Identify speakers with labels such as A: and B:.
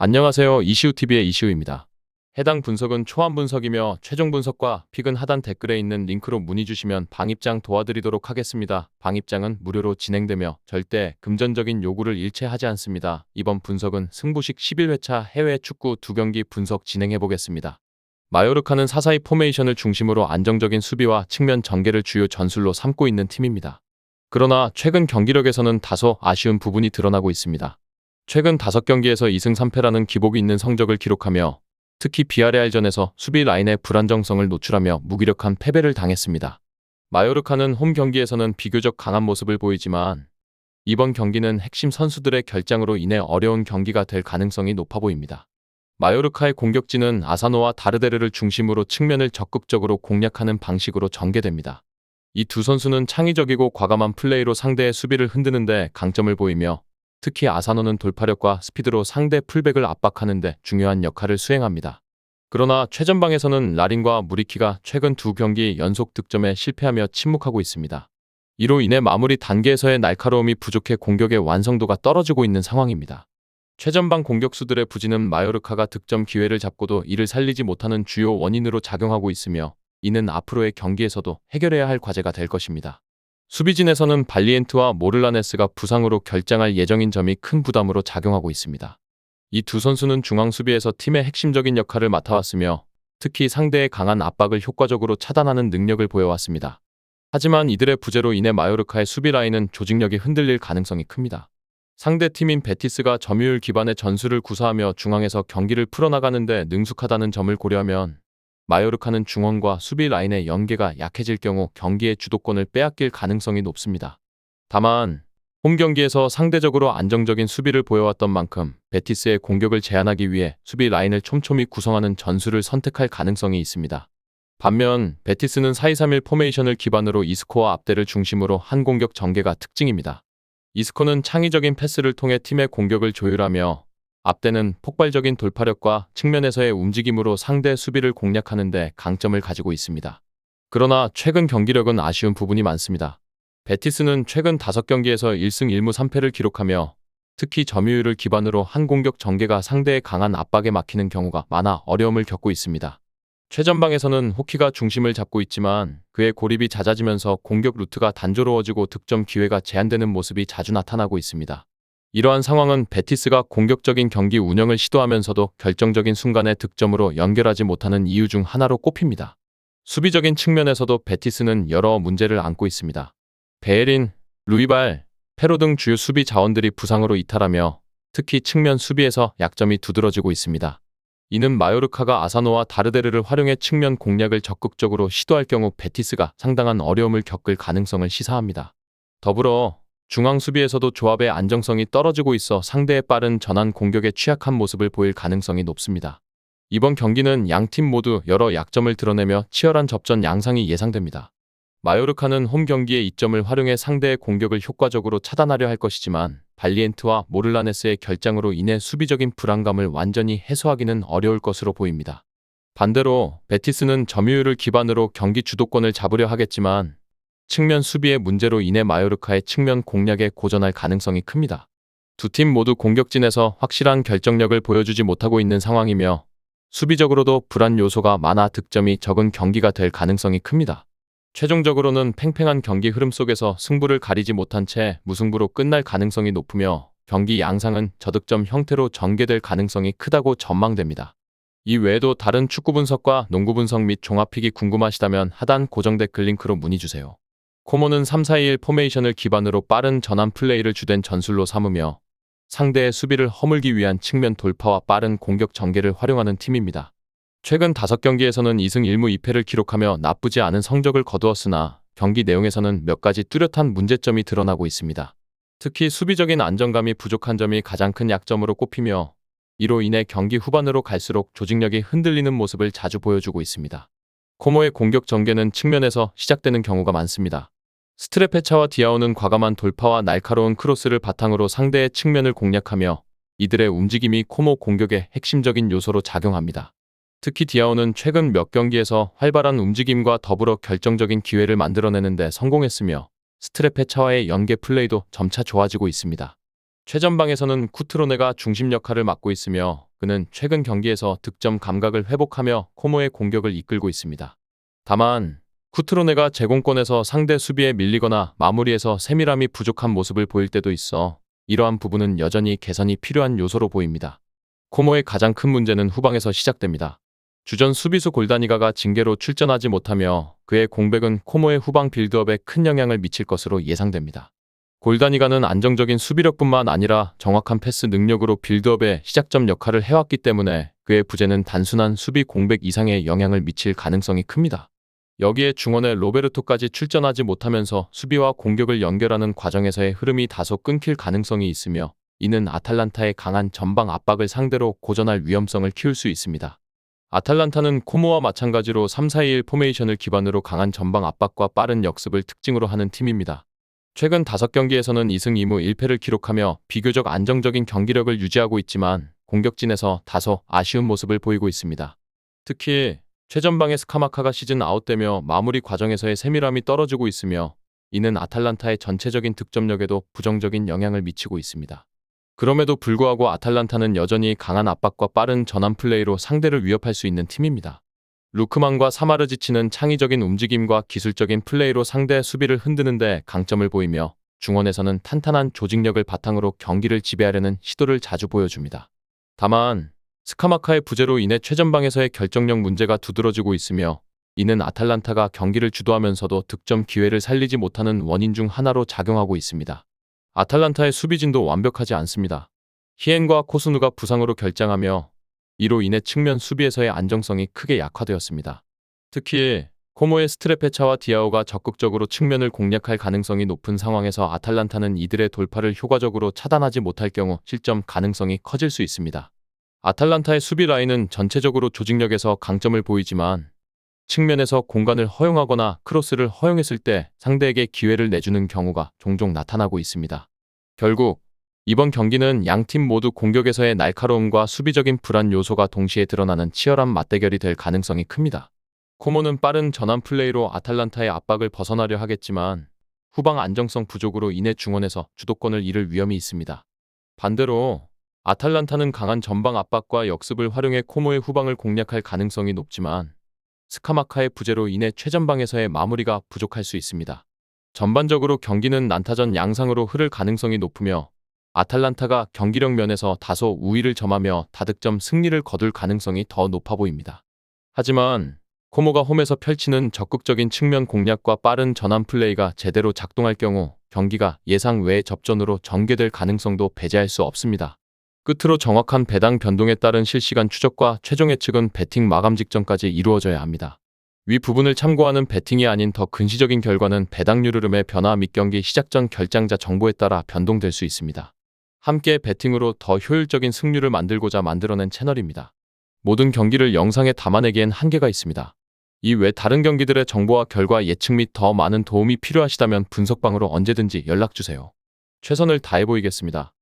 A: 안녕하세요. 이시우TV의 이시우입니다. 해당 분석은 초안 분석이며 최종 분석과 픽은 하단 댓글에 있는 링크로 문의 주시면 방입장 도와드리도록 하겠습니다. 방입장은 무료로 진행되며 절대 금전적인 요구를 일체하지 않습니다. 이번 분석은 승부식 11회차 해외 축구 2경기 분석 진행해보겠습니다. 마요르카는 사사이 포메이션을 중심으로 안정적인 수비와 측면 전개를 주요 전술로 삼고 있는 팀입니다. 그러나 최근 경기력에서는 다소 아쉬운 부분이 드러나고 있습니다. 최근 5경기에서 2승 3패라는 기복이 있는 성적을 기록하며 특히 비아레알전에서 수비 라인의 불안정성을 노출하며 무기력한 패배를 당했습니다. 마요르카는 홈 경기에서는 비교적 강한 모습을 보이지만 이번 경기는 핵심 선수들의 결장으로 인해 어려운 경기가 될 가능성이 높아 보입니다. 마요르카의 공격진은 아사노와 다르데르를 중심으로 측면을 적극적으로 공략하는 방식으로 전개됩니다. 이 두 선수는 창의적이고 과감한 플레이로 상대의 수비를 흔드는데 강점을 보이며 특히 아사노는 돌파력과 스피드로 상대 풀백을 압박하는 데 중요한 역할을 수행합니다. 그러나 최전방에서는 라린과 무리키가 최근 2경기 연속 득점에 실패하며 침묵하고 있습니다. 이로 인해 마무리 단계에서의 날카로움이 부족해 공격의 완성도가 떨어지고 있는 상황입니다. 최전방 공격수들의 부진은 마요르카가 득점 기회를 잡고도 이를 살리지 못하는 주요 원인으로 작용하고 있으며 이는 앞으로의 경기에서도 해결해야 할 과제가 될 것입니다. 수비진에서는 발리엔트와 모를라네스가 부상으로 결장할 예정인 점이 큰 부담으로 작용하고 있습니다. 이 두 선수는 중앙 수비에서 팀의 핵심적인 역할을 맡아왔으며 특히 상대의 강한 압박을 효과적으로 차단하는 능력을 보여왔습니다. 하지만 이들의 부재로 인해 마요르카의 수비 라인은 조직력이 흔들릴 가능성이 큽니다. 상대 팀인 베티스가 점유율 기반의 전술을 구사하며 중앙에서 경기를 풀어나가는 데 능숙하다는 점을 고려하면 마요르카는 중원과 수비 라인의 연계가 약해질 경우 경기의 주도권을 빼앗길 가능성이 높습니다. 다만 홈 경기에서 상대적으로 안정적인 수비를 보여왔던 만큼 베티스의 공격을 제한하기 위해 수비 라인을 촘촘히 구성하는 전술을 선택할 가능성이 있습니다. 반면 베티스는 4-2-3-1 포메이션을 기반으로 이스코와 앞대를 중심으로 한 공격 전개가 특징입니다. 이스코는 창의적인 패스를 통해 팀의 공격을 조율하며 앞대는 폭발적인 돌파력과 측면에서의 움직임으로 상대 수비를 공략하는 데 강점을 가지고 있습니다. 그러나 최근 경기력은 아쉬운 부분이 많습니다. 베티스는 최근 5경기에서 1승 1무 3패를 기록하며 특히 점유율을 기반으로 한 공격 전개가 상대의 강한 압박에 막히는 경우가 많아 어려움을 겪고 있습니다. 최전방에서는 호키가 중심을 잡고 있지만 그의 고립이 잦아지면서 공격 루트가 단조로워지고 득점 기회가 제한되는 모습이 자주 나타나고 있습니다. 이러한 상황은 베티스가 공격적인 경기 운영을 시도하면서도 결정적인 순간에 득점으로 연결하지 못하는 이유 중 하나로 꼽힙니다. 수비적인 측면에서도 베티스는 여러 문제를 안고 있습니다. 베에린, 루이발, 페로 등 주요 수비 자원들이 부상으로 이탈하며 특히 측면 수비에서 약점이 두드러지고 있습니다. 이는 마요르카가 아사노와 다르데르를 활용해 측면 공략을 적극적으로 시도할 경우 베티스가 상당한 어려움을 겪을 가능성을 시사합니다. 더불어 중앙 수비에서도 조합의 안정성이 떨어지고 있어 상대의 빠른 전환 공격에 취약한 모습을 보일 가능성이 높습니다. 이번 경기는 양팀 모두 여러 약점을 드러내며 치열한 접전 양상이 예상됩니다. 마요르카는 홈 경기의 이점을 활용해 상대의 공격을 효과적으로 차단하려 할 것이지만 발리엔트와 모를라네스의 결장으로 인해 수비적인 불안감을 완전히 해소하기는 어려울 것으로 보입니다. 반대로 베티스는 점유율을 기반으로 경기 주도권을 잡으려 하겠지만 측면 수비의 문제로 인해 마요르카의 측면 공략에 고전할 가능성이 큽니다. 두 팀 모두 공격진에서 확실한 결정력을 보여주지 못하고 있는 상황이며 수비적으로도 불안 요소가 많아 득점이 적은 경기가 될 가능성이 큽니다. 최종적으로는 팽팽한 경기 흐름 속에서 승부를 가리지 못한 채 무승부로 끝날 가능성이 높으며 경기 양상은 저득점 형태로 전개될 가능성이 크다고 전망됩니다. 이 외에도 다른 축구 분석과 농구 분석 및 종합픽이 궁금하시다면 하단 고정 댓글 링크로 문의 주세요. 코모는 3-4-2-1 포메이션을 기반으로 빠른 전환 플레이를 주된 전술로 삼으며 상대의 수비를 허물기 위한 측면 돌파와 빠른 공격 전개를 활용하는 팀입니다. 최근 5경기에서는 2승 1무 2패를 기록하며 나쁘지 않은 성적을 거두었으나 경기 내용에서는 몇 가지 뚜렷한 문제점이 드러나고 있습니다. 특히 수비적인 안정감이 부족한 점이 가장 큰 약점으로 꼽히며 이로 인해 경기 후반으로 갈수록 조직력이 흔들리는 모습을 자주 보여주고 있습니다. 코모의 공격 전개는 측면에서 시작되는 경우가 많습니다. 스트레페차와 디아오는 과감한 돌파와 날카로운 크로스를 바탕으로 상대의 측면을 공략하며 이들의 움직임이 코모 공격의 핵심적인 요소로 작용합니다. 특히 디아오는 최근 몇 경기에서 활발한 움직임과 더불어 결정적인 기회를 만들어내는 데 성공했으며 스트레페차와의 연계 플레이도 점차 좋아지고 있습니다. 최전방에서는 쿠트로네가 중심 역할을 맡고 있으며 그는 최근 경기에서 득점 감각을 회복하며 코모의 공격을 이끌고 있습니다. 다만 쿠트로네가 제공권에서 상대 수비에 밀리거나 마무리에서 세밀함이 부족한 모습을 보일 때도 있어 이러한 부분은 여전히 개선이 필요한 요소로 보입니다. 코모의 가장 큰 문제는 후방에서 시작됩니다. 주전 수비수 골다니가가 징계로 출전하지 못하며 그의 공백은 코모의 후방 빌드업에 큰 영향을 미칠 것으로 예상됩니다. 골다니가는 안정적인 수비력뿐만 아니라 정확한 패스 능력으로 빌드업의 시작점 역할을 해왔기 때문에 그의 부재는 단순한 수비 공백 이상의 영향을 미칠 가능성이 큽니다. 여기에 중원의 로베르토까지 출전하지 못하면서 수비와 공격을 연결하는 과정에서의 흐름이 다소 끊길 가능성이 있으며 이는 아탈란타의 강한 전방 압박을 상대로 고전할 위험성을 키울 수 있습니다. 아탈란타는 코모와 마찬가지로 3-4-2-1 포메이션을 기반으로 강한 전방 압박과 빠른 역습을 특징으로 하는 팀입니다. 최근 5경기에서는 2승 2무 1패를 기록하며 비교적 안정적인 경기력을 유지하고 있지만 공격진에서 다소 아쉬운 모습을 보이고 있습니다. 특히 최전방의 스카마카가 시즌 아웃되며 마무리 과정에서의 세밀함이 떨어지고 있으며 이는 아탈란타의 전체적인 득점력에도 부정적인 영향을 미치고 있습니다. 그럼에도 불구하고 아탈란타는 여전히 강한 압박과 빠른 전환 플레이로 상대를 위협할 수 있는 팀입니다. 루크만과 사마르지치는 창의적인 움직임과 기술적인 플레이로 상대 수비를 흔드는데 강점을 보이며 중원에서는 탄탄한 조직력을 바탕으로 경기를 지배하려는 시도를 자주 보여줍니다. 다만 스카마카의 부재로 인해 최전방에서의 결정력 문제가 두드러지고 있으며 이는 아탈란타가 경기를 주도하면서도 득점 기회를 살리지 못하는 원인 중 하나로 작용하고 있습니다. 아탈란타의 수비진도 완벽하지 않습니다. 히엔과 코스누가 부상으로 결장하며 이로 인해 측면 수비에서의 안정성이 크게 약화되었습니다. 특히 코모의 스트레페차와 디아오가 적극적으로 측면을 공략할 가능성이 높은 상황에서 아탈란타는 이들의 돌파를 효과적으로 차단하지 못할 경우 실점 가능성이 커질 수 있습니다. 아탈란타의 수비 라인은 전체적으로 조직력에서 강점을 보이지만 측면에서 공간을 허용하거나 크로스를 허용했을 때 상대에게 기회를 내주는 경우가 종종 나타나고 있습니다. 결국 이번 경기는 양팀 모두 공격에서의 날카로움과 수비적인 불안 요소가 동시에 드러나는 치열한 맞대결이 될 가능성이 큽니다. 코모는 빠른 전환 플레이로 아탈란타의 압박을 벗어나려 하겠지만 후방 안정성 부족으로 인해 중원에서 주도권을 잃을 위험이 있습니다. 반대로 아탈란타는 강한 전방 압박과 역습을 활용해 코모의 후방을 공략할 가능성이 높지만 스카마카의 부재로 인해 최전방에서의 마무리가 부족할 수 있습니다. 전반적으로 경기는 난타전 양상으로 흐를 가능성이 높으며 아탈란타가 경기력 면에서 다소 우위를 점하며 다득점 승리를 거둘 가능성이 더 높아 보입니다. 하지만 코모가 홈에서 펼치는 적극적인 측면 공략과 빠른 전환 플레이가 제대로 작동할 경우 경기가 예상 외의 접전으로 전개될 가능성도 배제할 수 없습니다. 끝으로 정확한 배당 변동에 따른 실시간 추적과 최종 예측은 배팅 마감 직전까지 이루어져야 합니다. 위 부분을 참고하는 배팅이 아닌 더 근시적인 결과는 배당률 흐름의 변화 및 경기 시작 전 결장자 정보에 따라 변동될 수 있습니다. 함께 배팅으로 더 효율적인 승률을 만들고자 만들어낸 채널입니다. 모든 경기를 영상에 담아내기엔 한계가 있습니다. 이외 다른 경기들의 정보와 결과 예측 및 더 많은 도움이 필요하시다면 분석방으로 언제든지 연락주세요. 최선을 다해 보이겠습니다.